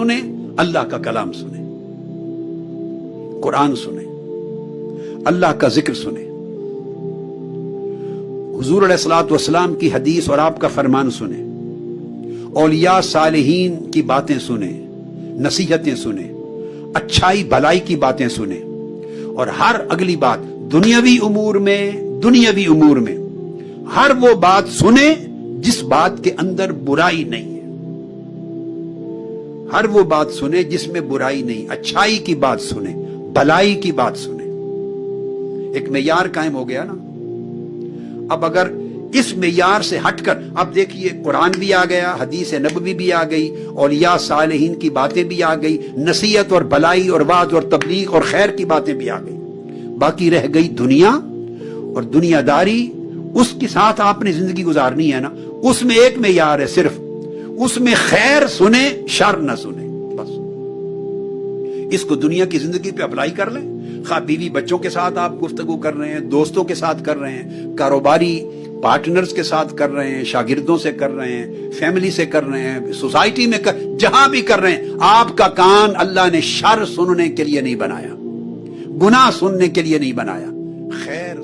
سنیں، اللہ کا کلام سنیں، قرآن سنیں، اللہ کا ذکر سنیں، حضور علیہ الصلوۃ والسلام کی حدیث اور آپ کا فرمان سنیں، اولیاء صالحین کی باتیں سنیں، نصیحتیں سنیں، اچھائی بھلائی کی باتیں سنیں، اور ہر اگلی بات دنیاوی امور میں ہر وہ بات سنیں جس بات کے اندر برائی نہیں ہے، ہر وہ بات سنیں جس میں برائی نہیں، اچھائی کی بات سنیں، بھلائی کی بات سنیں۔ ایک معیار قائم ہو گیا نا۔ اب اگر اس معیار سے ہٹ کر، اب دیکھیے قرآن بھی آ گیا، حدیث نبوی بھی آ گئی، اولیاء صالحین کی باتیں بھی آ گئی، نصیحت اور بھلائی اور وعظ اور تبلیغ اور خیر کی باتیں بھی آ گئی، باقی رہ گئی دنیا اور دنیا داری۔ اس کے ساتھ آپ نے زندگی گزارنی ہے نا، اس میں ایک معیار ہے صرف، اس میں خیر سنیں شر نہ سنیں، بس۔ اس کو دنیا کی زندگی پہ اپلائی کر لیں، خواہ بیوی بچوں کے ساتھ آپ گفتگو کر رہے ہیں، دوستوں کے ساتھ کر رہے ہیں، کاروباری پارٹنرز کے ساتھ کر رہے ہیں، شاگردوں سے کر رہے ہیں، فیملی سے کر رہے ہیں، سوسائٹی میں جہاں بھی کر رہے ہیں، آپ کا کان اللہ نے شر سننے کے لیے نہیں بنایا، گناہ سننے کے لیے نہیں بنایا، خیر